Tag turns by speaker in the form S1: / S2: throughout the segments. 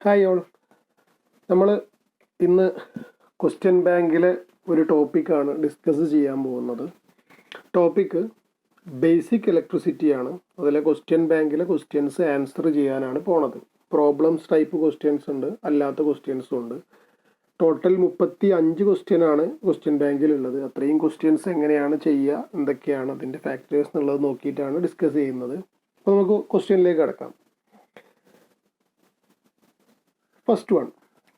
S1: Hi all. നമ്മൾ ഇന്ന് question ബാങ്കിലെ ഒരു ടോപ്പിക്കാണ് ഡിസ്കസ് ചെയ്യാൻ പോകുന്നത്. ടോപ്പിക്ക് ബേസിക് ഇലക്ട്രിസിറ്റിയാണ്. അതിലെ ക്വസ്റ്റ്യൻ ബാങ്കിലെ ക്വസ്റ്റ്യൻസ് ആൻസർ ചെയ്യാനാണ് പോണത്. പ്രോബ്ലംസ് ടൈപ്പ് ക്വസ്റ്റ്യൻസ് ഉണ്ട്, അല്ലാത്ത ക്വസ്റ്റ്യൻസും ഉണ്ട്. ടോട്ടൽ 35 ക്വസ്റ്റ്യനാണ് ക്വസ്റ്റ്യൻ ബാങ്കിലുള്ളത്. അത്രയും ക്വസ്റ്റ്യൻസ് എങ്ങനെയാണ് ചെയ്യുക, എന്തൊക്കെയാണ് അതിൻ്റെ ഫാക്ടേഴ്സ് എന്നുള്ളത് നോക്കിയിട്ടാണ് ഡിസ്കസ് ചെയ്യുന്നത്. അപ്പോൾ നമുക്ക് ക്വസ്റ്റ്യനിലേക്ക് കിടക്കാം. First one,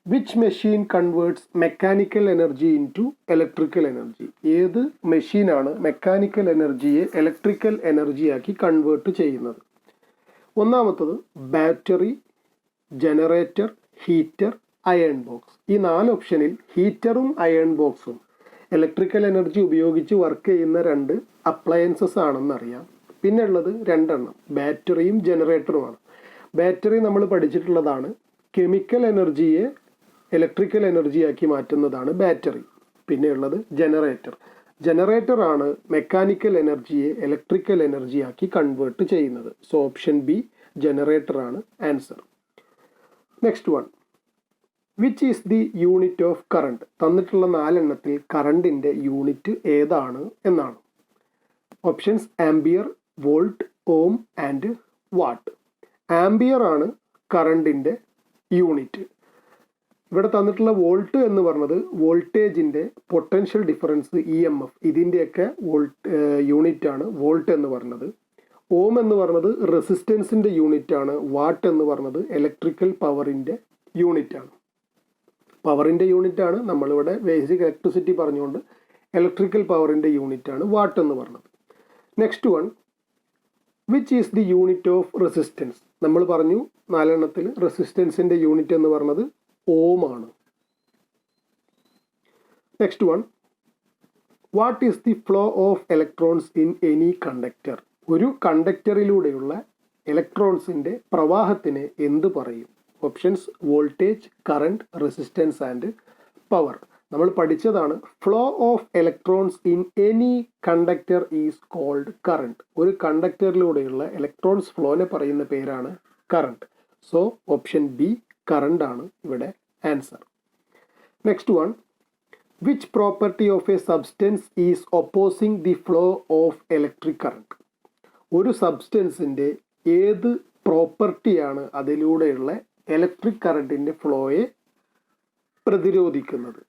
S1: which machine converts mechanical energy into electrical energy? ഏത് മെഷീനാണ് മെക്കാനിക്കൽ എനർജിയെ ഇലക്ട്രിക്കൽ എനർജിയാക്കി കൺവേർട്ട് ചെയ്യുന്നത്? ഒന്നാമത്തത് battery, generator, heater, iron box. ഈ 4 ഓപ്ഷനിൽ ഹീറ്ററും അയൺ ബോക്സും ഇലക്ട്രിക്കൽ എനർജി ഉപയോഗിച്ച് വർക്ക് ചെയ്യുന്ന 2 അപ്ലയൻസസ് ആണെന്നറിയാം. പിന്നെ ഉള്ളത് 2 ബാറ്ററിയും ജനറേറ്ററുമാണ്. ബാറ്ററി നമ്മൾ പഠിച്ചിട്ടുള്ളതാണ്. കെമിക്കൽ എനർജിയെ ഇലക്ട്രിക്കൽ എനർജിയാക്കി മാറ്റുന്നതാണ് ബാറ്ററി. പിന്നെയുള്ളത് ജനറേറ്റർ. ജനറേറ്ററാണ് മെക്കാനിക്കൽ എനർജിയെ ഇലക്ട്രിക്കൽ എനർജിയാക്കി കൺവേർട്ട് ചെയ്യുന്നത്. സോ ഓപ്ഷൻ ബി ജനറേറ്ററാണ് answer. Next one, which is the unit of current? തന്നിട്ടുള്ള 4 എണ്ണത്തിൽ കറണ്ടിൻ്റെ യൂണിറ്റ് ഏതാണ് എന്നാണ്. Options ampere, volt, ohm and watt. Ampere ആണ് കറണ്ടിൻ്റെ യൂണിറ്റ്. ഇവിടെ തന്നിട്ടുള്ള വോൾട്ട് എന്ന് പറഞ്ഞത് വോൾട്ടേജിൻ്റെ പൊട്ടൻഷ്യൽ ഡിഫറൻസ് EMF, ഇതിൻ്റെയൊക്കെ യൂണിറ്റ് ആണ് വോൾട്ട് എന്ന് പറഞ്ഞത്. ഓം എന്ന് പറഞ്ഞത് റെസിസ്റ്റൻസിൻ്റെ യൂണിറ്റ് ആണ്. വാട്ട് എന്ന് പറഞ്ഞത് ഇലക്ട്രിക്കൽ പവറിൻ്റെ യൂണിറ്റ് ആണ്. പവറിൻ്റെ യൂണിറ്റ് ആണ്. നമ്മളിവിടെ ബേസിക് ഇലക്ട്രിസിറ്റി പറഞ്ഞുകൊണ്ട് ഇലക്ട്രിക്കൽ പവറിൻ്റെ യൂണിറ്റ് ആണ് വാട്ട് എന്ന് പറഞ്ഞത്. Next one, which is the unit of resistance? നമ്മൾ പറഞ്ഞു 4 എണ്ണത്തിൽ റെസിസ്റ്റൻസിൻ്റെ യൂണിറ്റ് എന്ന് പറഞ്ഞത് ഓം ആണ്. Next one, what is the flow of electrons in any conductor? ഒരു കണ്ടക്ടറിലൂടെയുള്ള ഇലക്ട്രോൺസിൻ്റെ പ്രവാഹത്തിന് എന്ത് പറയും? Options voltage, current, resistance and power. നമ്മൾ പഠിച്ചതാണ്. Flow of electrons in any conductor is called current. ഒരു കണ്ടക്ടറിലൂടെയുള്ള ഇലക്ട്രോൺസ് ഫ്ലോനെ പറയുന്ന പേരാണ് current. So option B current ആണ് ഇവിടെ answer. Next one, which property of a substance is opposing the flow of electric current? ഒരു സബ്സ്റ്റൻസിൻ്റെ ഏത് പ്രോപ്പർട്ടിയാണ് അതിലൂടെയുള്ള ഇലക്ട്രിക് കറണ്ടിൻ്റെ ഫ്ലോയെ പ്രതിരോധിക്കുന്നത്?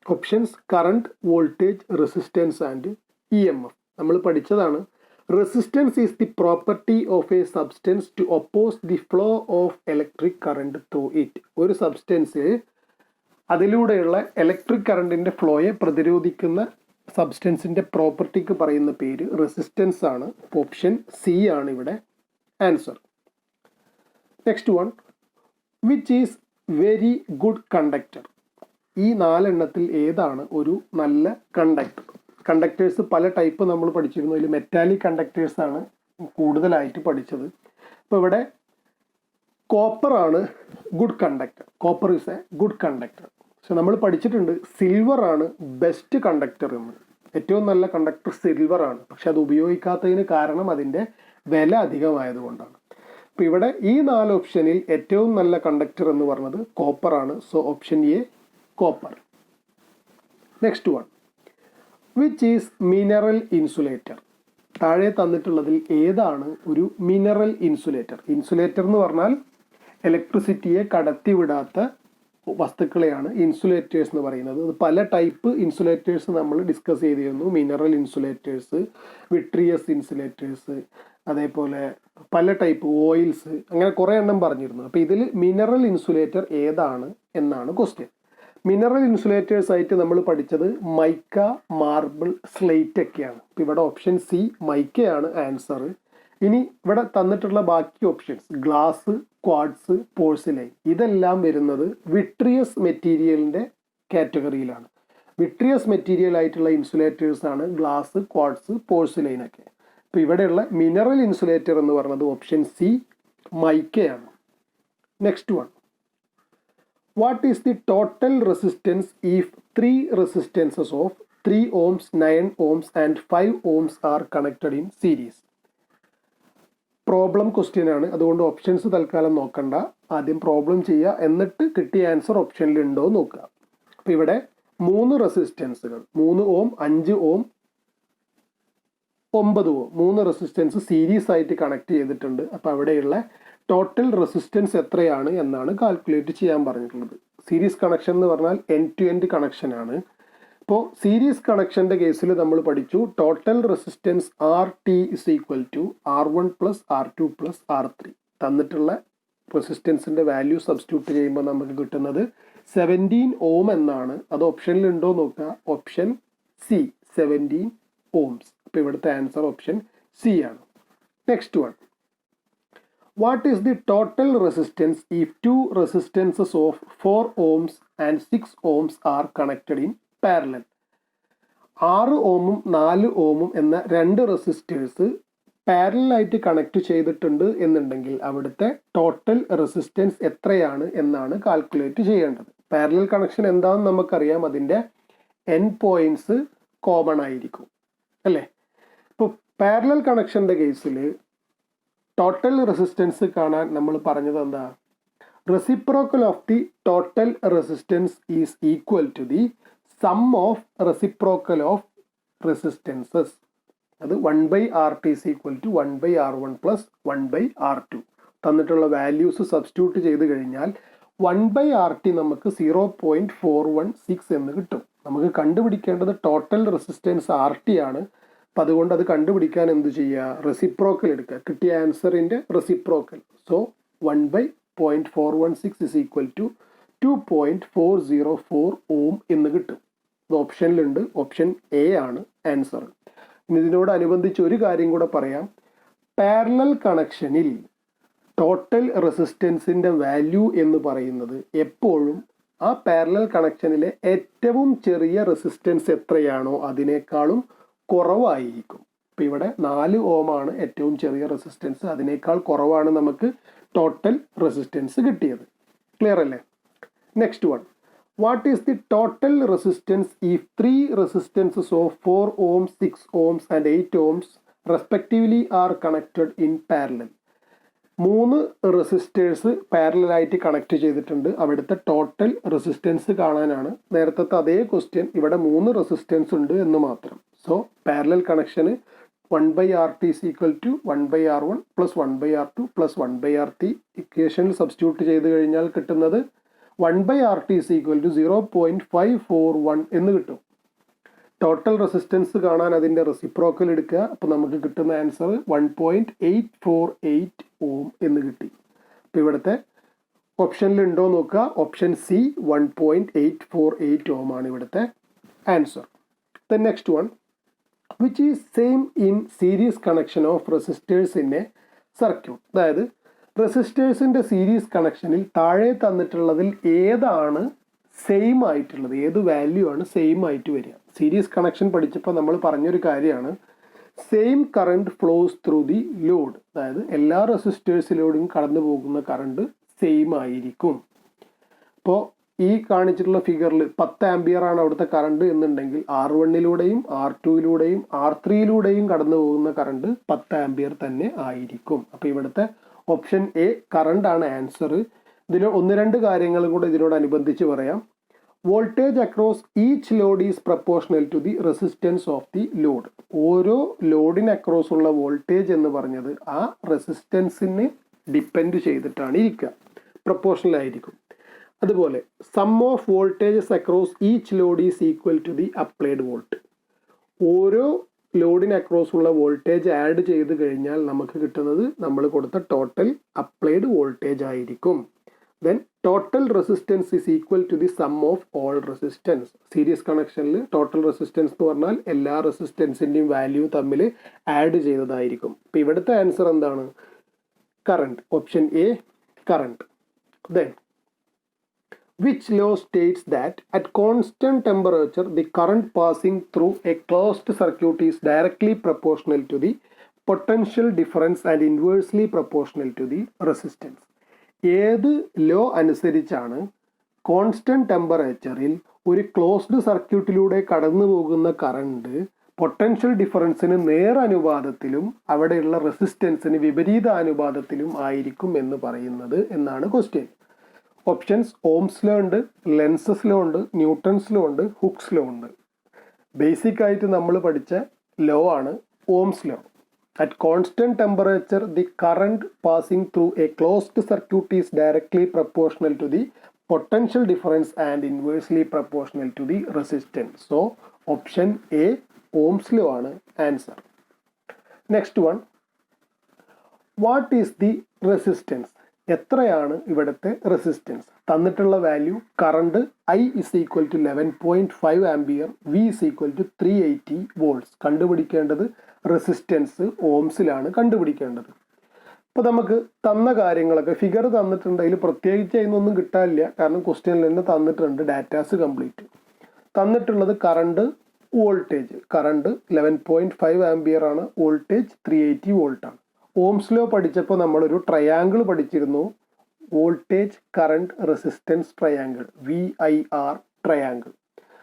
S1: Options current, voltage, resistance and EMF. നമ്മൾ പഠിച്ചതാണ്. Resistance is the property of a substance to oppose the flow of electric current through it. ഒരു സബ്സ്റ്റൻസ് അതിലൂടെയുള്ള ഇലക്ട്രിക് കറണ്ടിൻ്റെ ഫ്ലോയെ പ്രതിരോധിക്കുന്ന സബ്സ്റ്റൻസിൻ്റെ പ്രോപ്പർട്ടിക്ക് പറയുന്ന പേര് റെസിസ്റ്റൻസ് ആണ്. ഓപ്ഷൻ സി ആണ് ഇവിടെ answer. Next one, which is very good conductor? ഈ 4 എണ്ണത്തിൽ ഏതാണ് ഒരു നല്ല കണ്ടക്ടർ? കണ്ടക്ടേഴ്സ് പല ടൈപ്പ് നമ്മൾ പഠിച്ചിരുന്നു. അതിൽ മെറ്റാലിക് കണ്ടക്ടേഴ്സ് ആണ് കൂടുതലായിട്ട് പഠിച്ചത്. അപ്പോൾ ഇവിടെ കോപ്പർ ആണ് good conductor. Copper is A good conductor. പക്ഷെ നമ്മൾ പഠിച്ചിട്ടുണ്ട് സിൽവർ ആണ് ബെസ്റ്റ് കണ്ടക്ടർ എന്ന്. ഏറ്റവും നല്ല കണ്ടക്ടർ സിൽവർ ആണ്. പക്ഷെ അത് ഉപയോഗിക്കാത്തതിന് കാരണം അതിൻ്റെ വില അധികമായതുകൊണ്ടാണ്. അപ്പോൾ ഇവിടെ ഈ 4 ഓപ്ഷനിൽ ഏറ്റവും നല്ല കണ്ടക്ടർ എന്ന് പറഞ്ഞത് കോപ്പർ ആണ്. So option A copper. Next one, which is mineral insulator? താഴെ തന്നിട്ടുള്ളതിൽ ഏതാണ് ഒരു മിനറൽ ഇൻസുലേറ്റർ? ഇൻസുലേറ്റർ എന്ന് പറഞ്ഞാൽ ഇലക്ട്രിസിറ്റിയെ കടത്തിവിടാത്ത വസ്തുക്കളെയാണ് ഇൻസുലേറ്റേഴ്സ് എന്ന് പറയുന്നത്. പല ടൈപ്പ് ഇൻസുലേറ്റേഴ്സ് നമ്മൾ ഡിസ്കസ് ചെയ്തിരുന്നു. മിനറൽ ഇൻസുലേറ്റേഴ്സ്, വിട്രിയസ് ഇൻസുലേറ്റേഴ്സ്, അതേപോലെ പല ടൈപ്പ് ഓയിൽസ്, അങ്ങനെ കുറേ എണ്ണം പറഞ്ഞിരുന്നു. അപ്പോൾ ഇതിൽ മിനറൽ ഇൻസുലേറ്റർ ഏതാണ് എന്നാണ് ക്വസ്റ്റ്യൻ. മിനറൽ ഇൻസുലേറ്റേഴ്സ് ആയിട്ട് നമ്മൾ പഠിച്ചത് മൈക്ക, മാർബിൾ, സ്ലേറ്റ് ഒക്കെയാണ്. അപ്പോൾ ഇവിടെ ഓപ്ഷൻ സി മൈക്കയാണ് ആൻസർ. ഇനി ഇവിടെ തന്നിട്ടുള്ള ബാക്കി ഓപ്ഷൻസ് ഗ്ലാസ്, ക്വാഡ്സ്, പോഴ്സിലൈൻ, ഇതെല്ലാം വരുന്നത് വിട്രിയസ് മെറ്റീരിയലിൻ്റെ കാറ്റഗറിയിലാണ്. വിട്രിയസ് മെറ്റീരിയൽ ആയിട്ടുള്ള ഇൻസുലേറ്റേഴ്സ് ആണ് ഗ്ലാസ്, ക്വാഡ്സ്, പോഴ്സിലൈൻ ഒക്കെ. അപ്പോൾ ഇവിടെയുള്ള മിനറൽ ഇൻസുലേറ്റർ എന്ന് പറയുന്നത് ഓപ്ഷൻ സി മൈക്കയാണ്. Next one, what is the total resistance if 3 resistances of 3 ohms, 9 ohms and 5 ohms are connected in series? Problem question ആണ്. അതുകൊണ്ട് ഓപ്ഷൻസ് തൽക്കാലം നോക്കണ്ട. ആദ്യം പ്രോബ്ലം ചെയ്യുക, എന്നിട്ട് കിട്ടിയ ആൻസർ ഓപ്ഷനിൽ ഉണ്ടോ എന്ന് നോക്കുക. അപ്പോൾ ഇവിടെ 3 റെസിസ്റ്റൻസുകൾ 3 ഓം 5 ഓം 9 ഓം 3 റെസിസ്റ്റൻസ് സീരീസ് ആയിട്ട് കണക്ട് ചെയ്തിട്ടുണ്ട്. അപ്പോൾ അവിടെയുള്ള ടോട്ടൽ റെസിസ്റ്റൻസ് എത്രയാണ് എന്നാണ് കാൽക്കുലേറ്റ് ചെയ്യാൻ പറഞ്ഞിട്ടുള്ളത്. സീരീസ് കണക്ഷൻ എന്ന് പറഞ്ഞാൽ എൻഡ് ടു എൻഡ് കണക്ഷൻ ആണ്. അപ്പോൾ സീരീസ് കണക്ഷൻ്റെ കേസിൽ നമ്മൾ പഠിച്ചു total resistance RT is equal to R1 plus R2 plus R3. തന്നിട്ടുള്ള റെസിസ്റ്റൻസിൻ്റെ വാല്യൂ സബ്സ്റ്റിറ്റ്യൂട്ട് ചെയ്യുമ്പോൾ നമുക്ക് കിട്ടുന്നത് 17 ഓം എന്നാണ്. അത് ഓപ്ഷനിൽ ഉണ്ടോ നോക്കുക. Option C 17 ohms. അപ്പോൾ ഇവിടുത്തെ ആൻസർ ഓപ്ഷൻ സി ആണ്. Next one, what is the total resistance if 2 resistances of 4 ohms and 6 ohms are connected in parallel? 6 ഓമും 4 ഓമും എന്ന 2 റെസിസ്റ്റേഴ്സ് പാരലായിട്ട് കണക്ട് ചെയ്തിട്ടുണ്ട് എന്നുണ്ടെങ്കിൽ അവിടുത്തെ ടോട്ടൽ റെസിസ്റ്റൻസ് എത്രയാണ് എന്നാണ് കാൽക്കുലേറ്റ് ചെയ്യേണ്ടത്. പാരലൽ കണക്ഷൻ എന്താണെന്ന് നമുക്കറിയാം, അതിൻ്റെ എൻഡ് പോയിന്റ്സ് കോമൺ ആയിരിക്കും അല്ലേ. ഇപ്പോൾ പാരലൽ കണക്ഷൻ്റെ കേസിൽ ടോട്ടൽ റെസിസ്റ്റൻസ് കാണാൻ നമ്മൾ പറഞ്ഞത് എന്താ? Reciprocal of the total resistance is equal to the sum of reciprocal of resistances. അത് 1/RT is equal to 1/R1 plus 1/R2. തന്നിട്ടുള്ള വാല്യൂസ് സബ്സ്റ്റിറ്റ്യൂട്ട് ചെയ്ത് കഴിഞ്ഞാൽ 1/RT നമുക്ക് 0.416 എന്ന് കിട്ടും. നമുക്ക് കണ്ടുപിടിക്കേണ്ടത് ടോട്ടൽ റെസിസ്റ്റൻസ് RT ആണ്. അപ്പം അതുകൊണ്ട് അത് കണ്ടുപിടിക്കാൻ എന്ത് ചെയ്യുക? റെസിപ്രോക്കൽ എടുക്കുക, കിട്ടിയ ആൻസറിൻ്റെ reciprocal. So 1/0.416 is equal to 2.404 ohm എന്ന് കിട്ടും. ഇത് ഓപ്ഷനിലുണ്ട്. ഓപ്ഷൻ എ ആണ് ആൻസർ. ഇനി ഇതിനോടനുബന്ധിച്ച് ഒരു കാര്യം കൂടെ പറയാം. പാരലൽ കണക്ഷനിൽ ടോട്ടൽ റെസിസ്റ്റൻസിൻ്റെ വാല്യൂ എന്ന് പറയുന്നത് എപ്പോഴും ആ പാരലൽ കണക്ഷനിലെ ഏറ്റവും ചെറിയ റെസിസ്റ്റൻസ് എത്രയാണോ അതിനേക്കാളും കുറവായിരിക്കും. ഇപ്പോൾ ഇവിടെ 4 ഓമാണ് ഏറ്റവും ചെറിയ റെസിസ്റ്റൻസ്, അതിനേക്കാൾ കുറവാണ് നമുക്ക് ടോട്ടൽ റെസിസ്റ്റൻസ് കിട്ടിയത്. ക്ലിയർ അല്ലേ? Next one, what is the total resistance if 3 resistances of 4 ohms, 6 ohms and 8 ohms respectively are connected in parallel? 3 resistors പാരലായിട്ട് കണക്ട് ചെയ്തിട്ടുണ്ട്. അവിടുത്തെ ടോട്ടൽ റെസിസ്റ്റൻസ് കാണാനാണ്. നേരത്തെ അതേ ക്വസ്റ്റ്യൻ, ഇവിടെ 3 റെസിസ്റ്റൻസ് ഉണ്ട് എന്ന് മാത്രം. So parallel connection 1/RT is equal to 1/R1 plus 1/R2 plus 1/RT. ഇക്വേഷനിൽ സബ്സ്റ്റിറ്റ്യൂട്ട് ചെയ്ത് കഴിഞ്ഞാൽ കിട്ടുന്നത് 1/RT is equal to 0.541 എന്ന് കിട്ടും. ടോട്ടൽ റെസിസ്റ്റൻസ് കാണാൻ അതിൻ്റെ റെസിപ്രോക്കൽ എടുക്കുക. അപ്പോൾ നമുക്ക് കിട്ടുന്ന ആൻസർ 1.848 ഓം എന്ന് കിട്ടി. അപ്പോൾ ഇവിടുത്തെ ഓപ്ഷനിൽ ഉണ്ടോ നോക്കുക. ഓപ്ഷൻ സി 1.848 ഓം ആണ് ഇവിടുത്തെ answer. Then next one, which is same in series connection of resistors in A circuit. അതായത് റെസിസ്റ്റേഴ്സിൻ്റെ സീരീസ് കണക്ഷനിൽ താഴെ തന്നിട്ടുള്ളതിൽ ഏതാണ് സെയിം ആയിട്ടുള്ളത്, ഏത് വാല്യൂ ആണ് സെയിം ആയിട്ട് വരിക? സീരീസ് കണക്ഷൻ പഠിച്ചപ്പോൾ നമ്മൾ പറഞ്ഞൊരു കാര്യമാണ്, same current flows through the load. അതായത് എല്ലാ റെസിസ്റ്റേഴ്സിലൂടെയും കടന്നു പോകുന്ന കറണ്ട് സെയിം ആയിരിക്കും. അപ്പോൾ ഈ കാണിച്ചിട്ടുള്ള ഫിഗറിൽ 10 ആംപിയർ ആണ് അവിടുത്തെ കറണ്ട് എന്നുണ്ടെങ്കിൽ R1-ലൂടെയും R2-ലൂടെയും R3-ലൂടെയും കടന്നു പോകുന്ന കറണ്ട് 10 ആംപിയർ തന്നെ ആയിരിക്കും. അപ്പോൾ ഇവിടുത്തെ ഓപ്ഷൻ എ കറണ്ട് ആണ് ആൻസർ. ഇതിൽ 1-2 കാര്യങ്ങളും കൂടെ ഇതിനോടനുബന്ധിച്ച് പറയാം. Voltage across each load is proportional to the resistance of the load. ഓരോ ലോഡിന് അക്രോസ് ഉള്ള വോൾട്ടേജ് എന്ന് പറഞ്ഞത് ആ റെസിസ്റ്റൻസിന് ഡിപ്പെൻഡ് ചെയ്തിട്ടാണ് ഇരിക്കുക, പ്രപ്പോർഷണൽ ആയിരിക്കും. അതുപോലെ sum of voltages across each load is equal to the applied volt. ഓരോ ലോഡിന് അക്രോസ് ഉള്ള വോൾട്ടേജ് ആഡ് ചെയ്ത് കഴിഞ്ഞാൽ നമുക്ക് കിട്ടുന്നത് നമ്മൾ കൊടുത്ത ടോട്ടൽ അപ്ലൈഡ് വോൾട്ടേജ് ആയിരിക്കും. Then total resistance is equal to the sum of all resistance. Series കണക്ഷനിൽ ടോട്ടൽ റെസിസ്റ്റൻസ് എന്ന് പറഞ്ഞാൽ എല്ലാ റെസിസ്റ്റൻസിൻ്റെയും വാല്യൂ തമ്മിൽ ആഡ് ചെയ്തതായിരിക്കും. അപ്പോൾ ഇവിടുത്തെ ആൻസർ എന്താണ്? Current. Option A current. Then which law states that at constant temperature the current passing through a closed circuit is directly proportional to the potential difference and inversely proportional to the resistance? ഏത് law അനുസരിച്ചാണ് constant ടെമ്പറേച്ചറിൽ ഒരു closed സർക്യൂട്ടിലൂടെ കടന്നു പോകുന്ന current potential ഡിഫറൻസിന് നേരനുപാതത്തിലും അവിടെയുള്ള റെസിസ്റ്റൻസിന് വിപരീതാനുപാതത്തിലും ആയിരിക്കും എന്ന് പറയുന്നത് എന്നാണ് ക്വസ്റ്റ്യൻ. ഓപ്ഷൻസ് ഓംസ് ലോ ഉണ്ട്, ലെൻസസ് ലോ ഉണ്ട്, ന്യൂട്ടൺസ് ലോ ഉണ്ട്, ഹുക്സ് ലോ ഉണ്ട്. ബേസിക് ആയിട്ട് നമ്മൾ പഠിച്ച ലോ ആണ് Ohm's law. At constant temperature, the current passing through a closed circuit is directly proportional to the potential difference and inversely proportional to the resistance. So, option A, Ohm's law ആണ് answer. Next one, what is the resistance? എത്രയാണ് ഇവിടുത്തെ resistance? തന്നിട്ടുള്ള value current I is equal to 11.5 ampere, V is equal to 380 volts. കണ്ടുപിടിക്കേണ്ടത് resistance ഓംസിലാണ് കണ്ടുപിടിക്കേണ്ടത്. അപ്പോൾ നമുക്ക് തന്ന കാര്യങ്ങളൊക്കെ ഫിഗർ തന്നിട്ടുണ്ട്. അതിൽ പ്രത്യേകിച്ച് അതിനൊന്നും കിട്ടാനില്ല, കാരണം ക്വസ്റ്റ്യനിൽ തന്നെ തന്നിട്ടുണ്ട് ഡാറ്റാസ് കംപ്ലീറ്റ്. തന്നിട്ടുള്ളത് കറണ്ട്, വോൾട്ടേജ്. കറണ്ട് 11.5 ആംപിയർ ആണ്, വോൾട്ടേജ് 380 വോൾട്ടാണ്. ഓംസ് ലോ പഠിച്ചപ്പോൾ നമ്മളൊരു ട്രയാങ്കിൾ പഠിച്ചിരുന്നു, voltage current resistance triangle, VIR triangle.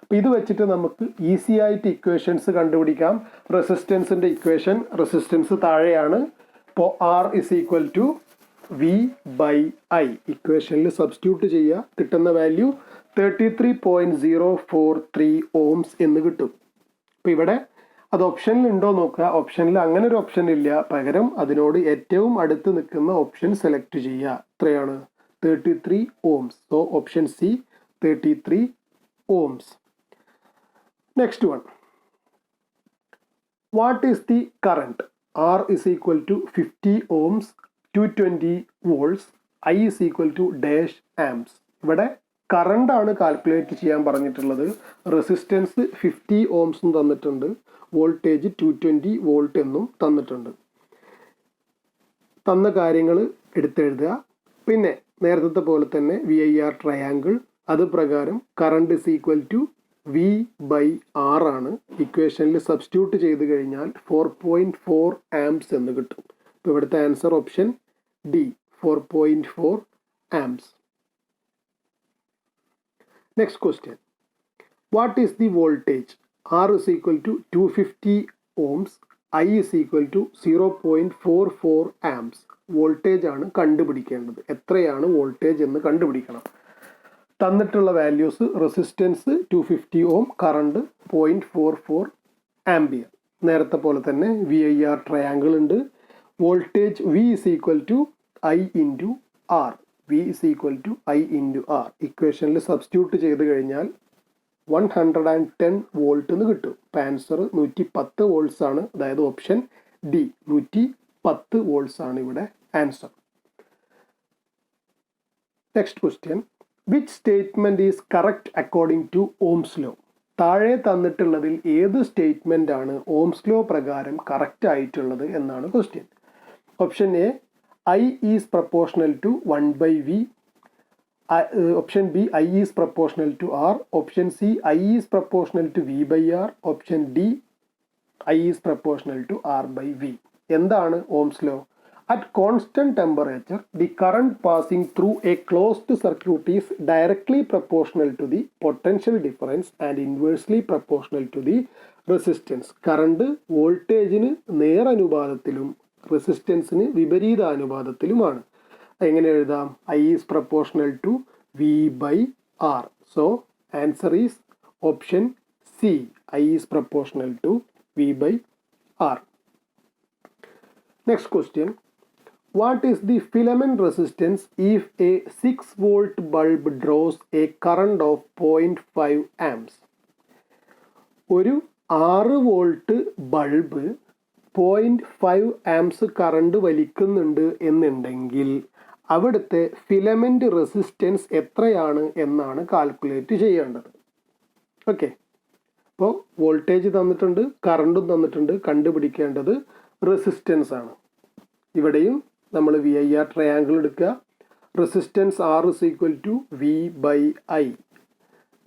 S1: അപ്പോൾ ഇത് വെച്ചിട്ട് നമുക്ക് ഈസി ആയിട്ട് ഇക്വേഷൻസ് കണ്ടുപിടിക്കാം. റെസിസ്റ്റൻസിൻ്റെ ഇക്വേഷൻ, റെസിസ്റ്റൻസ് താഴെയാണ്. ഇപ്പോൾ R is equal to V/I. ഇക്വേഷനിൽ സബ്സ്റ്റിറ്റ്യൂട്ട് ചെയ്യുക, കിട്ടുന്ന വാല്യൂ 33.043 ഓംസ് എന്ന് കിട്ടും. അപ്പോൾ ഇവിടെ അത് ഓപ്ഷനിൽ ഉണ്ടോ നോക്കുക. ഓപ്ഷനിൽ അങ്ങനെ ഒരു ഓപ്ഷൻ ഇല്ല, പകരം അതിനോട് ഏറ്റവും അടുത്ത് നിൽക്കുന്ന ഓപ്ഷൻ സെലക്ട് ചെയ്യുക. എത്രയാണ്? 33 ohms. So option C 33 ohms. Next one, what is the current? R is equal to 50 ohms, 220 volts, I is equal to dash amps. ഇവിടെ കറണ്ട് ആണ് കാൽക്കുലേറ്റ് ചെയ്യാൻ പറഞ്ഞിട്ടുള്ളത്. റെസിസ്റ്റൻസ് 50 ഓംസും തന്നിട്ടുണ്ട്, വോൾട്ടേജ് 220 വോൾട്ട് എന്നും തന്നിട്ടുണ്ട്. തന്ന കാര്യങ്ങൾ എടുത്തെഴുതുക. പിന്നെ നേരത്തെ പോലെ തന്നെ VIR ട്രയാങ്കിൾ, അത് പ്രകാരം current is equal to V/R ആണ്. ഇക്വേഷനിൽ സബ്സ്റ്റിറ്റ്യൂട്ട് ചെയ്ത് കഴിഞ്ഞാൽ 4.4 ആംപ്സ് എന്ന് കിട്ടും. ഇപ്പോൾ ഇവിടുത്തെ answer option D, 4.4 amps. Next question, what is the voltage? R is equal to 250 ohms, I is equal to 0.44 amps. Voltage ആണ് കണ്ടുപിടിക്കേണ്ടത്. എത്രയാണ് വോൾട്ടേജ് എന്ന് കണ്ടുപിടിക്കണം. തന്നിട്ടുള്ള വാല്യൂസ്, റെസിസ്റ്റൻസ് 250 ഓം, കറണ്ട് 0.44 ആംപിയർ. നേരത്തെ പോലെ തന്നെ VIR ട്രയാങ്കിൾ ഉണ്ട്. Voltage V is equal to I into R. V is equal to I into R. ഇക്വേഷനിൽ സബ്സ്റ്റിറ്റ്യൂട്ട് ചെയ്ത് കഴിഞ്ഞാൽ 110 വോൾട്ട് എന്ന് കിട്ടും. ഇപ്പം ആൻസർ 110 വോൾട്ട്സ് ആണ്. അതായത് ഓപ്ഷൻ ഡി, 110 വോൾട്ട്സ് ആണ് ഇവിടെ answer. Next question, which statement is correct according to Ohm's law? താഴെ തന്നിട്ടുള്ളതിൽ ഏത് സ്റ്റേറ്റ്മെന്റ് ആണ് ഓംസ് ലോ പ്രകാരം കറക്റ്റ് ആയിട്ടുള്ളത് എന്നാണ് question. Option A, I is proportional to 1/V. Option B, I is proportional to R. Option C, I is proportional to V/R. Option D, I is proportional to R/V. എന്താണ് Ohm's law? At constant temperature, the current passing through a closed circuit is directly proportional to the potential difference and inversely proportional to the resistance. Current വോൾട്ടേജിന് നേരനുപാതത്തിലും റെസിസ്റ്റൻസിന് വിപരീതാനുപാതത്തിലുമാണ്. എങ്ങനെ എഴുതാം? I is proportional to V/R. So, answer is option C. I is proportional to V/R. Next question. What is the filament resistance if a 6 volt bulb draws a current of 0.5 amps? ഒരു 6 volt bulb 0.5 amps current വലിക്കുന്നുണ്ട് എന്നുണ്ടെങ്കിൽ അവിടുത്തെ filament resistance എത്രയാണ് എന്നാണ് calculate ചെയ്യേണ്ടത്. Okay, അപ്പോൾ voltage തന്നിട്ടുണ്ട്, കറണ്ടും തന്നിട്ടുണ്ട്, കണ്ടുപിടിക്കേണ്ടത് റെസിസ്റ്റൻസ് ആണ്. ഇവിടെയും നമ്മൾ VIR ട്രയാങ്കിൾ എടുക്കുക. Resistance R is equal to V/I.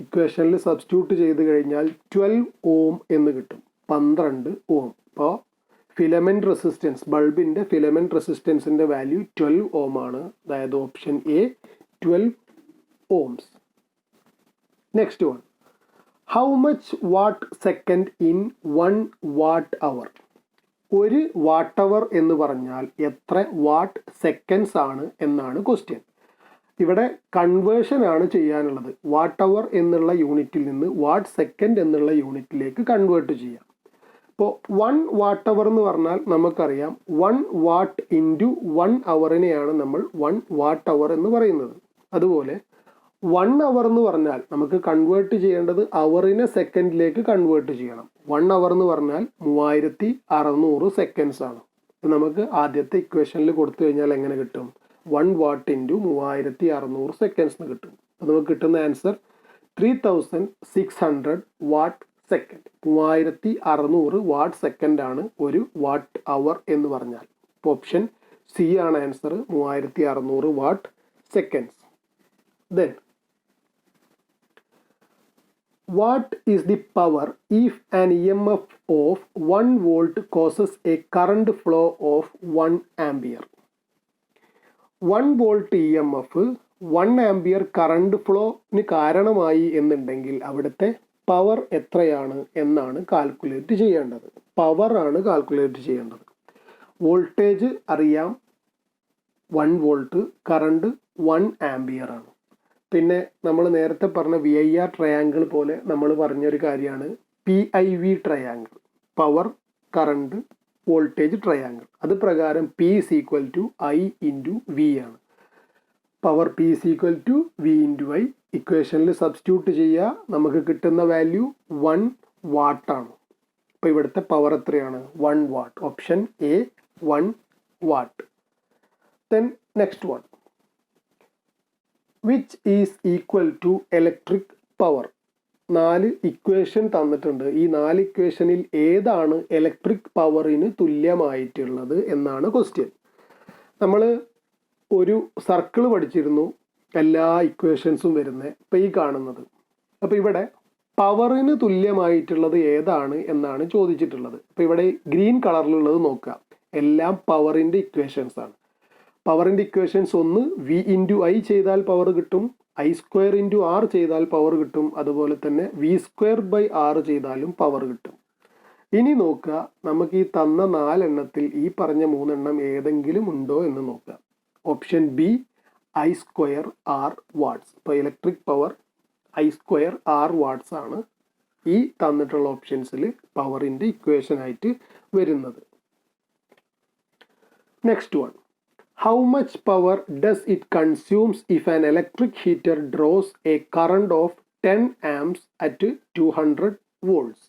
S1: ഇക്വേഷനിൽ സബ്സ്റ്റിറ്റ്യൂട്ട് ചെയ്ത് കഴിഞ്ഞാൽ 12 ഓം എന്ന് കിട്ടും, 12 ഓം. അപ്പോൾ ഫിലമെന്റ് റെസിസ്റ്റൻസ്, ബൾബിൻ്റെ ഫിലമെന്റ് റെസിസ്റ്റൻസിൻ്റെ വാല്യൂ 12 ഓം ആണ്. അതായത് option A 12 ohms. Next one, how much watt second in 1 watt hour? ഒരു വാട്ട് അവർ എന്ന് പറഞ്ഞാൽ എത്ര വാട്ട് സെക്കൻഡ്സ് ആണ് എന്നാണ് ക്വസ്റ്റ്യൻ. ഇവിടെ കൺവേർഷൻ ആണ് ചെയ്യാനുള്ളത്. വാട്ട് അവർ എന്നുള്ള യൂണിറ്റിൽ നിന്ന് വാട്ട് സെക്കൻഡ് എന്നുള്ള യൂണിറ്റിലേക്ക് കൺവേർട്ട് ചെയ്യാം. ഇപ്പോൾ 1 വാട്ട് അവർ എന്ന് പറഞ്ഞാൽ നമുക്കറിയാം 1 വാട്ട് ഇൻറ്റു 1 അവറിനെയാണ് നമ്മൾ 1 വാട്ട് അവർ എന്ന് പറയുന്നത്. അതുപോലെ 1 അവർ എന്ന് പറഞ്ഞാൽ നമുക്ക് കൺവേർട്ട് ചെയ്യേണ്ടത് അവറിനെ സെക്കൻഡിലേക്ക് കൺവേർട്ട് ചെയ്യണം. 1 അവർ എന്ന് പറഞ്ഞാൽ 3600 സെക്കൻഡ്സ് ആണ്. ഇപ്പം നമുക്ക് ആദ്യത്തെ ഇക്വേഷനിൽ കൊടുത്തു കഴിഞ്ഞാൽ എങ്ങനെ കിട്ടും? 1 വാട്ട് ഇൻറ്റു 3600 സെക്കൻഡ്സ് എന്ന് കിട്ടും. അപ്പോൾ നമുക്ക് കിട്ടുന്ന answer 3600 what second. 3600 what second ആണ് ഒരു വാട്ട് അവർ എന്ന് പറഞ്ഞാൽ. ഇപ്പോൾ ഓപ്ഷൻ സി ആണ് answer, 3600 what seconds. Then what is the power if an EMF of 1 volt causes a current flow of 1 ampere? 1 volt EMF 1 ampere current ഫ്ലോന് കാരണമായി എന്നുണ്ടെങ്കിൽ അവിടുത്തെ power എത്രയാണ് എന്നാണ് കാൽക്കുലേറ്റ് ചെയ്യേണ്ടത്. പവർ ആണ് കാൽക്കുലേറ്റ് ചെയ്യേണ്ടത്. വോൾട്ടേജ് അറിയാം 1 വോൾട്ട്, കറണ്ട് 1 ആംപിയർ ആണ്. പിന്നെ നമ്മൾ നേരത്തെ പറഞ്ഞ VIR ട്രയാങ്കിൾ പോലെ നമ്മൾ പറഞ്ഞൊരു കാര്യമാണ് PIV triangle, power current voltage triangle. അത് പ്രകാരം P is equal to I into V ആണ്. Power P is equal to V into I. ഇക്വേഷനിൽ സബ്സ്റ്റിറ്റ്യൂട്ട് ചെയ്യുക, നമുക്ക് കിട്ടുന്ന വാല്യൂ 1 വാട്ടാണ്. അപ്പോൾ ഇവിടുത്തെ പവർ എത്രയാണ്? 1 watt. Option A 1 watt. Then next one, which is equal to electric power. 4 equation തന്നിട്ടുണ്ട്. ഈ 4 ഇക്വേഷനിൽ ഏതാണ് ഇലക്ട്രിക് പവറിന് തുല്യമായിട്ടുള്ളത് എന്നാണ് ക്വസ്റ്റ്യൻ. നമ്മൾ ഒരു സർക്കിൾ പഠിച്ചിരുന്നു, എല്ലാ ഇക്വേഷൻസും വരുന്നത് ഇപ്പോൾ ഈ കാണുന്നത്. അപ്പോൾ ഇവിടെ പവറിന് തുല്യമായിട്ടുള്ളത് ഏതാണ് എന്നാണ് ചോദിച്ചിട്ടുള്ളത്. അപ്പോൾ ഇവിടെ ഗ്രീൻ കളറിലുള്ളത് നോക്കുക, എല്ലാം പവറിൻ്റെ ഇക്വേഷൻസ് ആണ്. പവറിൻ്റെ ഇക്വേഷൻസ് ഒന്ന് V ഇൻറ്റു I ചെയ്താൽ പവർ കിട്ടും, I² ഇൻറ്റു R ചെയ്താൽ പവർ കിട്ടും, അതുപോലെ തന്നെ V²/R ചെയ്താലും പവർ കിട്ടും. ഇനി നോക്കുക, നമുക്ക് ഈ തന്ന 4 എണ്ണത്തിൽ ഈ പറഞ്ഞ 3 എണ്ണം ഏതെങ്കിലും ഉണ്ടോ എന്ന് നോക്കുക. Option B I²R watts. ഇപ്പോൾ ഇലക്ട്രിക് പവർ I²R വാട്ട്സ് ആണ് ഈ തന്നിട്ടുള്ള ഓപ്ഷൻസിൽ പവറിൻ്റെ ഇക്വേഷനായിട്ട് വരുന്നത്. Next one, how much power does it consumes if an electric heater draws a current of 10 amps at 200 volts?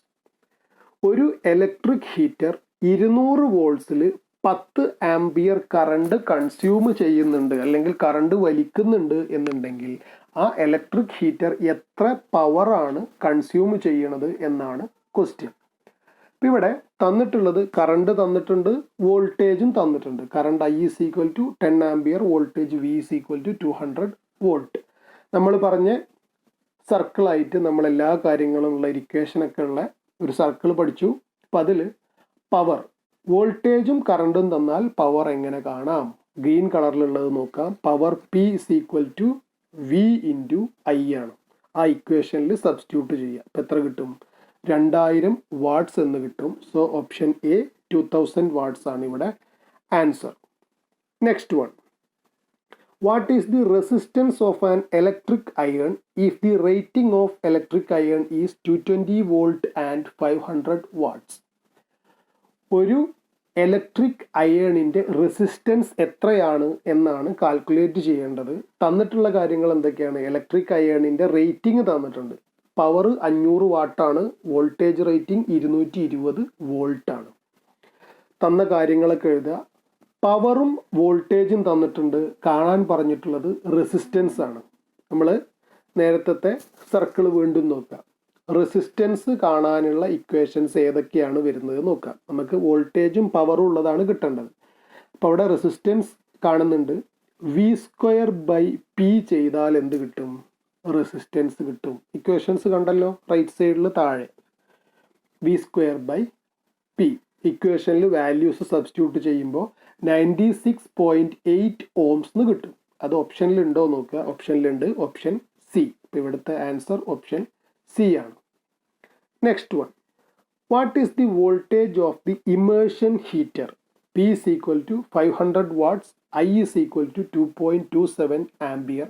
S1: ഒരു electric heater 200 വോൾട്സിൽ 10 ampere current consume ചെയ്യുന്നുണ്ട് അല്ലെങ്കിൽ കറണ്ട് വലിക്കുന്നുണ്ട് എന്നുണ്ടെങ്കിൽ ആ ഇലക്ട്രിക് ഹീറ്റർ എത്ര പവറാണ് കൺസ്യൂം ചെയ്യണത് എന്നാണ് ക്വസ്റ്റ്യൻ. ഇപ്പം ഇവിടെ തന്നിട്ടുള്ളത് കറണ്ട് തന്നിട്ടുണ്ട്, വോൾട്ടേജും തന്നിട്ടുണ്ട്. Current I is equal to 10 ampere, voltage V is equal to 200 volt. നമ്മൾ പറഞ്ഞ സർക്കിളായിട്ട് നമ്മൾ എല്ലാ കാര്യങ്ങളും ഉള്ള ഇക്വേഷനൊക്കെ ഉള്ള ഒരു സർക്കിൾ പഠിച്ചു. അപ്പം അതിൽ പവർ, വോൾട്ടേജും കറണ്ടും തന്നാൽ പവർ എങ്ങനെ കാണാം? ഗ്രീൻ കളറിലുള്ളത് നോക്കാം. Power P is equal to V into I ആണ്. ആ ഇക്വേഷനിൽ സബ്സ്റ്റിറ്റ്യൂട്ട് ചെയ്യുക. അപ്പം എത്ര കിട്ടും? 2000 വാട്ട്സ് എന്ന് കിട്ടും. സോ ഓപ്ഷൻ എ 2000 വാട്ട്സ് ആണ് ഇവിടെ answer. Next one, what is the resistance of an electric iron if the rating of electric iron is 220 volt and 500 watts? ഒരു ഇലക്ട്രിക് അയണിൻ്റെ റെസിസ്റ്റൻസ് എത്രയാണ് എന്നാണ് കാൽക്കുലേറ്റ് ചെയ്യേണ്ടത്. തന്നിട്ടുള്ള കാര്യങ്ങൾ എന്തൊക്കെയാണ്? ഇലക്ട്രിക് അയണിൻ്റെ റേറ്റിംഗ് തന്നിട്ടുണ്ട്. പവർ 500 വാട്ടാണ്, വോൾട്ടേജ് റേറ്റിംഗ് 220 വോൾട്ടാണ്. തന്ന കാര്യങ്ങളൊക്കെ എഴുതുക. പവറും വോൾട്ടേജും തന്നിട്ടുണ്ട്, കാണാൻ പറഞ്ഞിട്ടുള്ളത് റെസിസ്റ്റൻസ് ആണ്. നമ്മൾ നേരത്തെ സർക്കിൾ വീണ്ടും നോക്കാം. റെസിസ്റ്റൻസ് കാണാനുള്ള ഇക്വേഷൻസ് ഏതൊക്കെയാണ് വരുന്നത് നോക്കാം. നമുക്ക് വോൾട്ടേജും പവറും ഉള്ളതാണ് കിട്ടേണ്ടത്. അപ്പോൾ അവിടെ റെസിസ്റ്റൻസ് കാണുന്നുണ്ട്. V²/P ചെയ്താൽ എന്ത് കിട്ടും? റെസിസ്റ്റൻസ് കിട്ടും. ഇക്വേഷൻസ് കണ്ടല്ലോ റൈറ്റ് സൈഡിൽ താഴെ. V²/P ഇക്വേഷനിൽ വാല്യൂസ് സബ്സ്റ്റിറ്റ്യൂട്ട് ചെയ്യുമ്പോൾ 96.8 ഓംസ് എന്ന് കിട്ടും. അത് ഓപ്ഷനിൽ ഉണ്ടോ നോക്കുക. ഓപ്ഷനിലുണ്ട്, ഓപ്ഷൻ സി. ഇപ്പം ഇവിടുത്തെ ആൻസർ ഓപ്ഷൻ സി ആണ്. Next one, what is the voltage of the immersion heater? P is equal to 500 watts, I is equal to 2.27 ampere.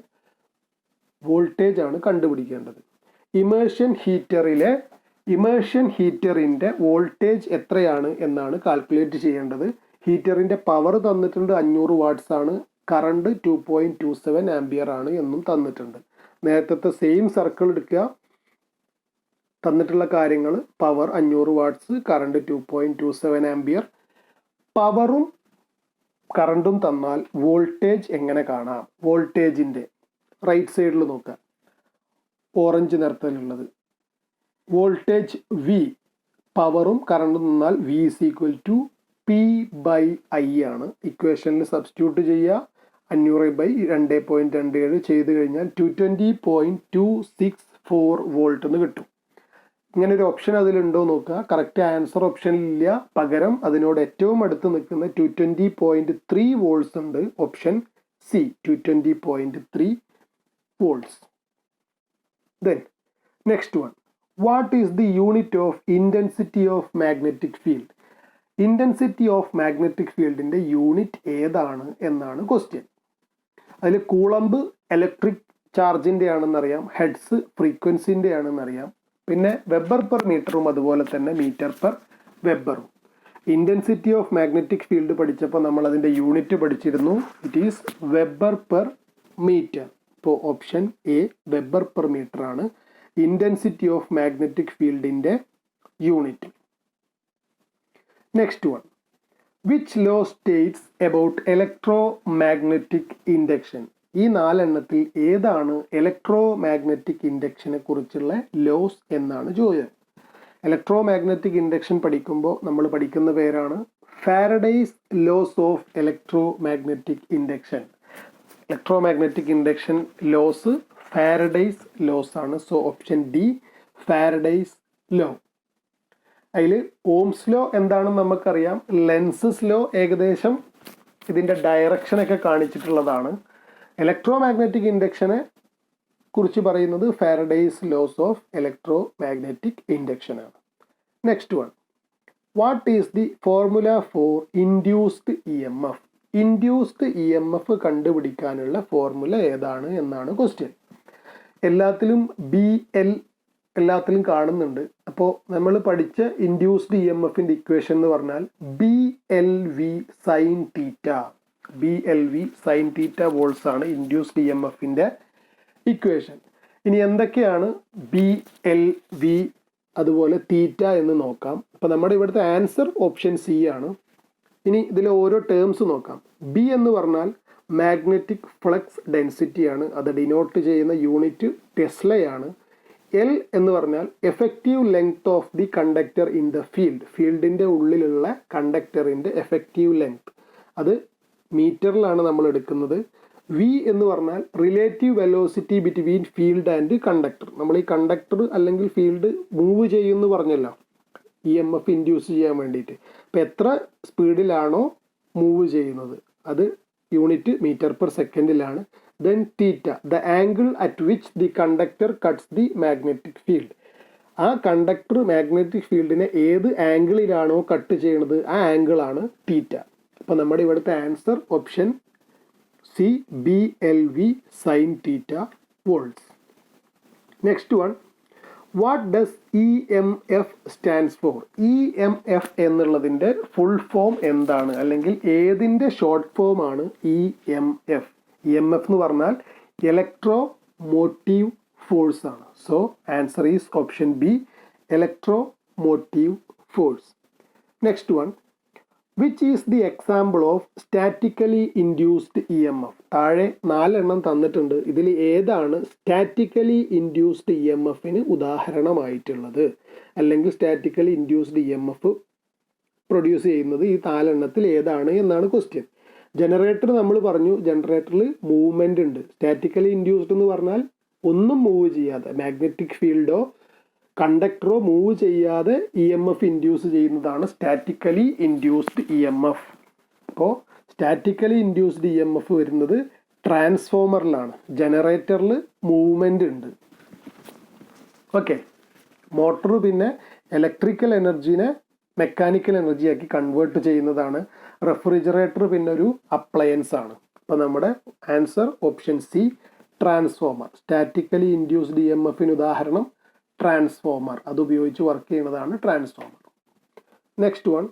S1: Voltage ആണ് കണ്ടുപിടിക്കേണ്ടത്. ഇമേഴ്ഷൻ ഹീറ്ററിൻ്റെ വോൾട്ടേജ് എത്രയാണ് എന്നാണ് കാൽക്കുലേറ്റ് ചെയ്യേണ്ടത്. ഹീറ്ററിൻ്റെ പവർ തന്നിട്ടുണ്ട് 500 വാട്ട്സ് ആണ്, കറണ്ട് 2.27 ആംപിയർ ആണ് എന്നും തന്നിട്ടുണ്ട്. നേരത്തെ സെയിം സർക്കിൾ എടുക്കുക, തന്നിട്ടുള്ള കാര്യങ്ങൾ പവർ 500 വാട്ട്സ്, കറണ്ട് 2.27 ആംപിയർ. പവറും കറണ്ടും തന്നാൽ വോൾട്ടേജ് എങ്ങനെ കാണാം? വോൾട്ടേജിൻ്റെ റൈറ്റ് സൈഡിൽ നോക്കുക, ഓറഞ്ച് നിറത്തിലുള്ളത് വോൾട്ടേജ് V, പവറും കറണ്ടും തന്നാൽ V is equal to P/I ആണ്. ഇക്വേഷനിൽ സബ്സ്റ്റിറ്റ്യൂട്ട് ചെയ്യുക, 500/2.27 ചെയ്ത് കഴിഞ്ഞാൽ 220.264 വോൾട്ട് എന്ന് കിട്ടും. ഇങ്ങനെ ഒരു ഓപ്ഷൻ അതിലുണ്ടോ നോക്കുക. കറക്റ്റ് ആൻസർ ഓപ്ഷനിലില്ല, പകരം അതിനോട് ഏറ്റവും അടുത്ത് നിൽക്കുന്ന 220.3 വോൾട്ട്സ് ഉണ്ട്. Option C 220.3 volts. Then next one, what is the unit of intensity of magnetic field? Intensity of magnetic ഫീൽഡിൻ്റെ യൂണിറ്റ് ഏതാണ് എന്നാണ് ക്വസ്റ്റ്യൻ. അതിൽ കൂളംബ് ഇലക്ട്രിക് ചാർജിൻ്റെ ആണെന്നറിയാം, ഹെഡ്സ് ഫ്രീക്വൻസിൻ്റെ ആണെന്നറിയാം, പിന്നെ വെബർ പെർ മീറ്ററും അതുപോലെ തന്നെ മീറ്റർ പെർ വെബറും. ഇൻറ്റൻസിറ്റി ഓഫ് മാഗ്നറ്റിക് ഫീൽഡ് പഠിച്ചപ്പോൾ നമ്മൾ അതിൻ്റെ യൂണിറ്റ് പഠിച്ചിരുന്നു. It is weber per metre. ഇപ്പോൾ option A weber per metre ആണ് ഇൻറ്റൻസിറ്റി ഓഫ് മാഗ്നറ്റിക് ഫീൽഡിൻ്റെ unit. Next one, which law States about electro magnetic induction? ഈ 4 എണ്ണത്തിൽ ഏതാണ് ഇലക്ട്രോ മാഗ്നറ്റിക് ഇൻഡക്ഷനെ കുറിച്ചുള്ള ലോസ് എന്നാണ് ചോദ്യം. ഇലക്ട്രോ മാഗ്നറ്റിക് ഇൻഡക്ഷൻ പഠിക്കുമ്പോൾ നമ്മൾ പഠിക്കുന്ന പേരാണ് Faraday's laws of electromagnetic induction. Electromagnetic induction laws Faraday's laws ആണ്. So option D Faraday's law. അതിൽ ഓംസ് ലോ എന്താണെന്ന് നമുക്കറിയാം, ലെൻസസ് ലോ ഏകദേശം ഇതിൻ്റെ ഡയറക്ഷനൊക്കെ കാണിച്ചിട്ടുള്ളതാണ്. ഇലക്ട്രോ മാഗ്നറ്റിക് ഇൻഡക്ഷനെ കുറിച്ച് പറയുന്നത് Faraday's laws of electromagnetic induction ആണ്. Next one, what is the formula for induced E M F? Induced E M F കണ്ടുപിടിക്കാനുള്ള ഫോർമുല ഏതാണ് എന്നാണ് ക്വസ്റ്റ്യൻ. എല്ലാത്തിലും BL എല്ലാത്തിലും കാണുന്നുണ്ട്. അപ്പോൾ നമ്മൾ പഠിച്ച ഇൻഡ്യൂസ്ഡ് ഇ എം എഫിൻ്റെ ഇക്വേഷൻ എന്ന് പറഞ്ഞാൽ BLV sine theta. BLV sine theta volts ആണ് ഇൻഡ്യൂസ്ഡ് ഇ എം എഫിൻ്റെ ഇക്വേഷൻ. ഇനി എന്തൊക്കെയാണ് BLV അതുപോലെ തീറ്റ എന്ന് നോക്കാം. അപ്പോൾ നമ്മുടെ ഇവിടുത്തെ ആൻസർ ഓപ്ഷൻ സി ആണ്. ഇനി ഇതിലെ ഓരോ ടേംസ് നോക്കാം. B എന്ന് പറഞ്ഞാൽ മാഗ്നറ്റിക് ഫ്ലക്സ് ഡെൻസിറ്റി ആണ്, അത് ഡിനോട്ട് ചെയ്യുന്ന യൂണിറ്റ് ടെസ്ലയാണ്. L എന്ന് പറഞ്ഞാൽ effective length of the conductor in the field, ഫീൽഡിൻ്റെ ഉള്ളിലുള്ള കണ്ടക്ടറിൻ്റെ എഫക്റ്റീവ് ലെങ്ത്, അത് മീറ്ററിലാണ് നമ്മൾ എടുക്കുന്നത്. V എന്ന് പറഞ്ഞാൽ relative velocity between field and conductor. നമ്മൾ ഈ കണ്ടക്ടർ അല്ലെങ്കിൽ ഫീൽഡ് മൂവ് ചെയ്യുമെന്ന് പറഞ്ഞല്ലോ EMF ഇൻഡ്യൂസ് ചെയ്യാൻ വേണ്ടിയിട്ട്. അപ്പോൾ എത്ര സ്പീഡിലാണോ മൂവ് ചെയ്യുന്നത് അത് യൂണിറ്റ് മീറ്റർ പെർ സെക്കൻഡിലാണ്. Then theta, the angle at which the conductor cuts the magnetic field. ആ കണ്ടക്ടർ മാഗ്നറ്റിക് ഫീൽഡിനെ ഏത് ആംഗിളിലാണോ കട്ട് ചെയ്യുന്നത് ആ ആംഗിളാണ് തീറ്റ. അപ്പോൾ നമ്മുടെ ഇവിടുത്തെ answer option C BLV sine theta volts. Next one, what does EMF stands for? EMF എന്നുള്ളതിൻ്റെ ഫുൾ ഫോം എന്താണ്, അല്ലെങ്കിൽ ഏതിൻ്റെ ഷോർട്ട് ഫോം ആണ് EMF? EMF എന്ന് പറഞ്ഞാൽ ഇലക്ട്രോ മോട്ടീവ് ഫോഴ്സ് ആണ്. So answer is option B electro motive force. Next one, which is the example of statically induced EMF? താഴെ 4 എണ്ണം തന്നിട്ടുണ്ട്. ഇതിൽ ഏതാണ് സ്റ്റാറ്റിക്കലി ഇൻഡ്യൂസ്ഡ് EMFന് ഉദാഹരണമായിട്ടുള്ളത്, അല്ലെങ്കിൽ സ്റ്റാറ്റിക്കലി ഇൻഡ്യൂസ്ഡ് EMF പ്രൊഡ്യൂസ് ചെയ്യുന്നത് ഈ 4 എണ്ണത്തിൽ ഏതാണ് എന്നാണ് ക്വസ്റ്റ്യൻ. ജനറേറ്റർ നമ്മൾ പറഞ്ഞു, ജനറേറ്ററിൽ മൂവ്മെൻ്റ് ഉണ്ട്. സ്റ്റാറ്റിക്കലി ഇൻഡ്യൂസ്ഡ് എന്ന് പറഞ്ഞാൽ ഒന്നും മൂവ് ചെയ്യാതെ, മാഗ്നറ്റിക് ഫീൽഡോ കണ്ടക്ടറോ മൂവ് ചെയ്യാതെ EMF ഇൻഡ്യൂസ് ചെയ്യുന്നതാണ് സ്റ്റാറ്റിക്കലി ഇൻഡ്യൂസ്ഡ് EMF. അപ്പോൾ സ്റ്റാറ്റിക്കലി ഇൻഡ്യൂസ്ഡ് EMF വരുന്നത് ട്രാൻസ്ഫോമറിലാണ്. ജനറേറ്ററിൽ മൂവ്മെൻ്റ് ഉണ്ട്. ഓക്കെ, മോട്ടോർ പിന്നെ ഇലക്ട്രിക്കൽ എനർജീനെ മെക്കാനിക്കൽ എനർജിയാക്കി കൺവേർട്ട് ചെയ്യുന്നതാണ്. റെഫ്രിജറേറ്റർ പിന്നെ ഒരു അപ്ലയൻസ് ആണ്. അപ്പോൾ നമ്മുടെ answer option C, transformer. Statically induced EMFന് ഉദാഹരണം ട്രാൻസ്ഫോമർ. അതുപയോഗിച്ച് വർക്ക് ചെയ്യുന്നതാണ് transformer. Next one,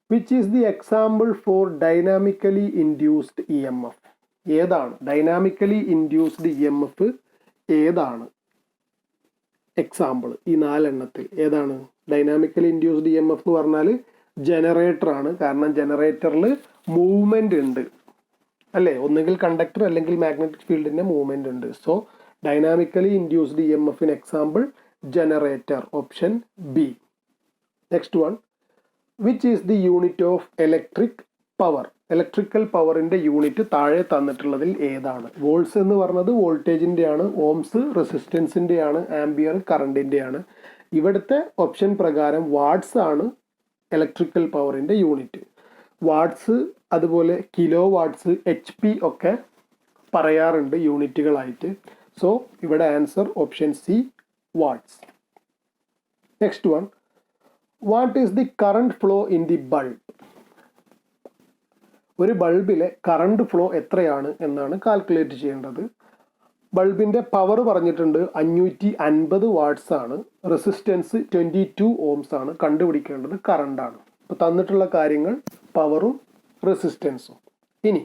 S1: which is the example for dynamically induced EMF? ഏതാണ് ഡൈനാമിക്കലി ഇൻഡ്യൂസ്ഡ് EMF? ഏതാണ് എക്സാമ്പിൾ? ഈ 4 എണ്ണത്തിൽ ഏതാണ് ഡൈനാമിക്കലി ഇൻഡ്യൂസ്ഡ് EMF എന്ന് പറഞ്ഞാൽ ജനറേറ്റർ ആണ്. കാരണം ജനറേറ്ററിൽ മൂവ്മെന്റ് ഉണ്ട് അല്ലേ, ഒന്നുകിൽ കണ്ടക്ടർ അല്ലെങ്കിൽ മാഗ്നറ്റിക് ഫീൽഡിന്റെ മൂവ്മെന്റ് ഉണ്ട്. So dynamically induced EMFന് example generator, option B. Next one, which is the unit of electric power? Electrical പവറിന്റെ യൂണിറ്റ് താഴെ തന്നിട്ടുള്ളതിൽ ഏതാണ്? വോൾട്സ് എന്ന് പറഞ്ഞത് വോൾട്ടേജിന്റെ ആണ്, ഓംസ് റെസിസ്റ്റൻസിന്റെ ആണ്, ആംബിയർ കറണ്ടിന്റെ ആണ്. ഇവിടുത്തെ ഓപ്ഷൻ പ്രകാരം വാട്ട്സ് ആണ് ഇലക്ട്രിക്കൽ പവറിന്റെ യൂണിറ്റ്. വാട്ട്സ് അതുപോലെ കിലോ വാട്ട്സ്, HP ഒക്കെ പറയാറുണ്ട് യൂണിറ്റുകളായിട്ട്. സോ ഇവിടെ answer option C, watts. Next one, what is the current flow in the bulb? ഒരു ബൾബിലെ കറണ്ട് ഫ്ലോ എത്രയാണ് എന്നാണ് കാൽക്കുലേറ്റ് ചെയ്യേണ്ടത്. ബൾബിന്റെ പവർ പറഞ്ഞിട്ടുണ്ട് 550 വാട്ട്സ് ആണ്, റെസിസ്റ്റൻസ് 22 ഓംസ് ആണ്. കണ്ടുപിടിക്കേണ്ടത് കറണ്ടാണ്. അപ്പോൾ തന്നിട്ടുള്ള കാര്യങ്ങൾ പവറും റെസിസ്റ്റൻസും. ഇനി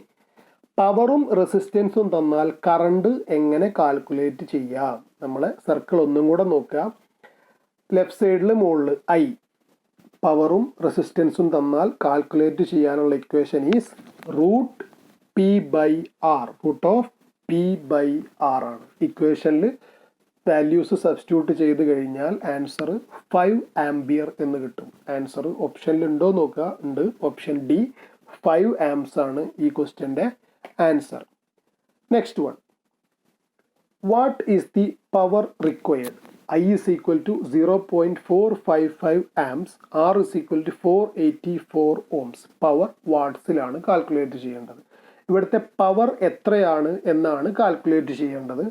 S1: പവറും റെസിസ്റ്റൻസും തന്നാൽ കറണ്ട് എങ്ങനെ കാൽക്കുലേറ്റ് ചെയ്യാം? നമ്മളെ സർക്കിൾ ഒന്നും കൂടെ നോക്കുക. ലെഫ്റ്റ് സൈഡിൽ മുകളിൽ I, പവറും റെസിസ്റ്റൻസും തന്നാൽ കാൽക്കുലേറ്റ് ചെയ്യാനുള്ള equation is root P/R. Root of P/R ആണ്. ഇക്വേഷനിൽ വാല്യൂസ് സബ്സ്റ്റിറ്റ്യൂട്ട് ചെയ്ത് കഴിഞ്ഞാൽ ആൻസർ 5 ആംബിയർ എന്ന് കിട്ടും. ആൻസർ ഓപ്ഷനിൽ ഉണ്ടോ നോക്കുക, ഉണ്ട്. ഓപ്ഷൻ ഡി 5 ആംസ് ആണ് ഈ ക്വസ്റ്റ്യൻ്റെ answer. Next one, what is the power required? I is equal to 0.455 amps, R is equal to 484 ohms. Power വാട്ട്സിലാണ് കാൽക്കുലേറ്റ് ചെയ്യേണ്ടത്. ഇവിടുത്തെ പവർ എത്രയാണ് എന്നാണ് കാൽക്കുലേറ്റ് ചെയ്യേണ്ടത്.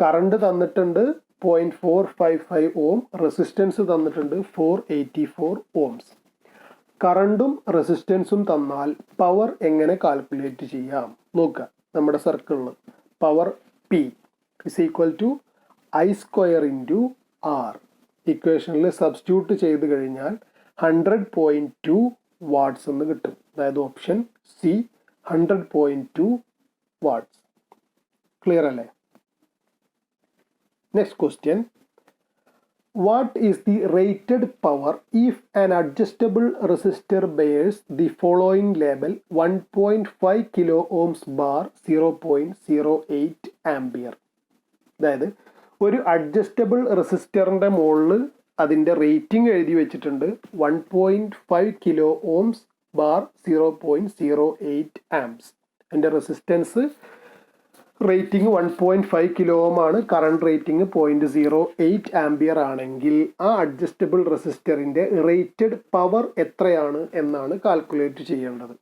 S1: കറണ്ട് തന്നിട്ടുണ്ട് 0.455 ഓം, റെസിസ്റ്റൻസ് തന്നിട്ടുണ്ട് 484 ഓംസ്. കറണ്ടും റെസിസ്റ്റൻസും തന്നാൽ പവർ എങ്ങനെ കാൽക്കുലേറ്റ് ചെയ്യാം നോക്കുക. നമ്മുടെ സർക്കിളിൽ power P is equal to I square into R. ഇക്വേഷനിൽ സബ്സ്റ്റിറ്റ്യൂട്ട് ചെയ്ത് കഴിഞ്ഞാൽ 100.2 വാട്ട്സ് എന്ന് കിട്ടും. അതായത് ഓപ്ഷൻ സി 100.2 വാട്ട്സ്. ക്ലിയർ അല്ലേ? Next question, what is the rated power if an adjustable resistor bears the following label 1.5 kilo ohms bar 0.08 ampere? അതായത് ഒരു adjustable റെസിസ്റ്ററിൻ്റെ മുകളിൽ അതിൻ്റെ റേറ്റിംഗ് എഴുതി വെച്ചിട്ടുണ്ട് 1.5 കിലോ ഓംസ് ബാർ 0.08 ആംസ്. അതിൻ്റെ റെസിസ്റ്റൻസ് റേറ്റിംഗ് 1.5 കിലോ ഓം ആണ്, current rating 0.08 ampere ആണെങ്കിൽ ആ അഡ്ജസ്റ്റബിൾ റെസിസ്റ്ററിൻ്റെ റേറ്റഡ് പവർ എത്രയാണ് എന്നാണ് കാൽക്കുലേറ്റ് ചെയ്യേണ്ടത്.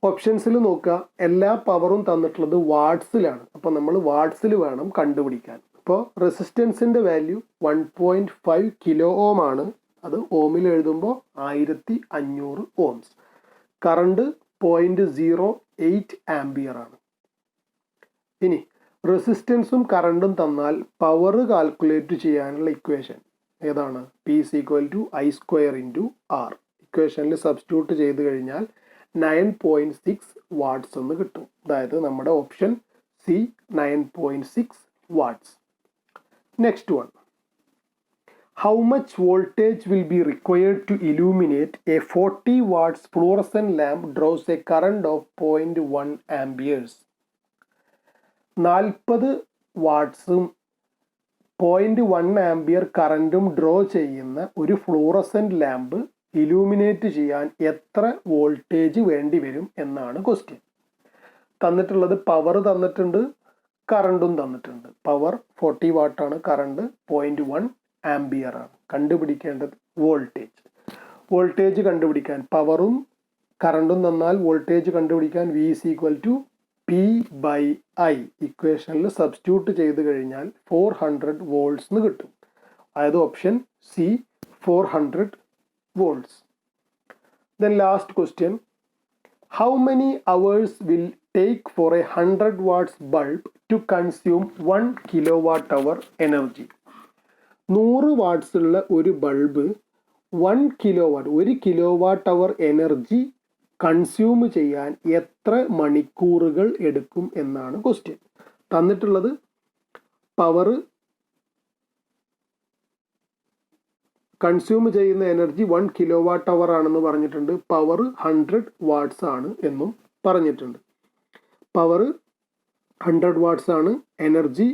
S1: ഓപ്ഷൻസിൽ നോക്കുക, എല്ലാ പവറും തന്നിട്ടുള്ളത് വാട്ട്സിലാണ്. അപ്പോൾ നമ്മൾ വാട്ട്സിൽ വേണം കണ്ടുപിടിക്കാൻ. അപ്പോൾ റെസിസ്റ്റൻസിൻ്റെ വാല്യൂ 1.5 കിലോ ഓം ആണ്, അത് ഓമിൽ എഴുതുമ്പോൾ 1500 ഓംസ്. കറണ്ട് 0.08 ആംബിയർ ആണ്. ഇനി റെസിസ്റ്റൻസും കറണ്ടും തന്നാൽ പവർ കാൽക്കുലേറ്റ് ചെയ്യാനുള്ള ഇക്വേഷൻ ഏതാണ്? P is equal to I square into R. ഇക്വേഷനിൽ സബ്സ്റ്റിറ്റ്യൂട്ട് ചെയ്ത് കഴിഞ്ഞാൽ 9.6 വാട്ട്സ് എന്ന് കിട്ടും. അതായത് നമ്മുടെ option C 9.6 watts. Next one, how much voltage will be required to illuminate a 40 watts fluorescent lamp draws a current of 0.1 amperes? 40 വാട്ട്സും 0.1 ampere കറണ്ടും draw ചെയ്യുന്ന ഒരു ഫ്ലൂറസെന്റ് ലാമ്പ് ഇലൂമിനേറ്റ് ചെയ്യാൻ എത്ര വോൾട്ടേജ് വേണ്ടി വരും എന്നാണ് ക്വസ്റ്റ്യൻ. തന്നിട്ടുള്ളത് പവർ തന്നിട്ടുണ്ട്, കറണ്ടും തന്നിട്ടുണ്ട്. പവർ 40 വാട്ടാണ്, കറണ്ട് 0.1 ആംബിയർ ആണ്. കണ്ടുപിടിക്കേണ്ടത് വോൾട്ടേജ്. വോൾട്ടേജ് കണ്ടുപിടിക്കാൻ പവറും കറണ്ടും തന്നാൽ വോൾട്ടേജ് കണ്ടുപിടിക്കാൻ V is equal to P/I ഇക്വേഷനിൽ സബ്സ്റ്റിറ്റ്യൂട്ട് ചെയ്ത് കഴിഞ്ഞാൽ 400 വോൾട്ട്സ് എന്ന് കിട്ടും. അതായത് option C 400 volts. Then last question, how many hours will take for a 100 watts bulb to consume 1 kWh energy? 100 watts ഉള്ള ഒരു ബൾബ് 1 kWh എനർജി കൺസ്യൂം ചെയ്യാൻ എത്ര മണിക്കൂറുകൾ എടുക്കും എന്നാണ് ക്വസ്റ്റ്യൻ. തന്നിട്ടുള്ളത് പവർ കൺസ്യൂം ചെയ്യുന്ന എനർജി 1 kWh ആണെന്ന് പറഞ്ഞിട്ടുണ്ട്. പവർ 100 വാട്ട്സ് ആണ് എന്നും പറഞ്ഞിട്ടുണ്ട്. പവർ 100 വാട്ട്സ് ആണ്, എനർജി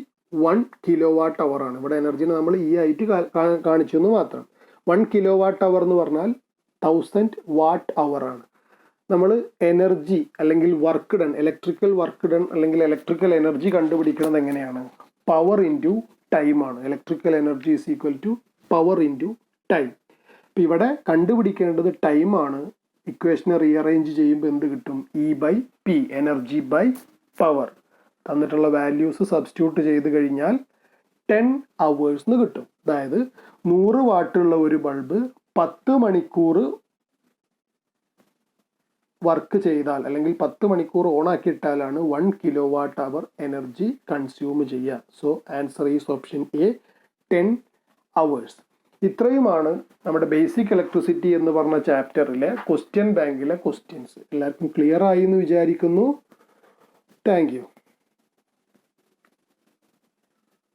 S1: 1 kWh ആണ്. ഇവിടെ എനർജിനെ നമ്മൾ ഈ ആയിട്ട് കാണിച്ചു എന്ന് മാത്രം. 1 kWh എന്ന് പറഞ്ഞാൽ 1000 Wh ആണ്. നമ്മൾ എനർജി അല്ലെങ്കിൽ work done, electrical work done അല്ലെങ്കിൽ ഇലക്ട്രിക്കൽ എനർജി കണ്ടുപിടിക്കുന്നത് എങ്ങനെയാണ്? പവർ ഇൻറ്റു ടൈം ആണ്. Electrical energy is equal to power into time. അപ്പം ഇവിടെ കണ്ടുപിടിക്കേണ്ടത് ടൈമാണ്. ഇക്വേഷനെ റീഅറേഞ്ച് ചെയ്യുമ്പോൾ എന്ത് കിട്ടും? E/P, energy by power. തന്നിട്ടുള്ള വാല്യൂസ് സബ്സ്റ്റിറ്റ്യൂട്ട് ചെയ്ത് കഴിഞ്ഞാൽ 10 hours എന്ന് കിട്ടും. അതായത് 100 വാട്ടുള്ള ഒരു ബൾബ് 10 മണിക്കൂർ വർക്ക് ചെയ്താൽ അല്ലെങ്കിൽ 10 മണിക്കൂർ ഓൺ ആക്കിയിട്ടാലാണ് 1 kWh എനർജി കൺസ്യൂം ചെയ്യുക. So answer is option A 10 hours. ഇത്രയുമാണ് നമ്മുടെ ബേസിക് ഇലക്ട്രിസിറ്റി എന്ന് പറഞ്ഞ ചാപ്റ്ററിലെ ക്വസ്റ്റ്യൻ ബാങ്കിലെ ക്വസ്റ്റ്യൻസ്. എല്ലാവർക്കും ക്ലിയർ ആയി എന്ന് വിചാരിക്കുന്നു. Thank you.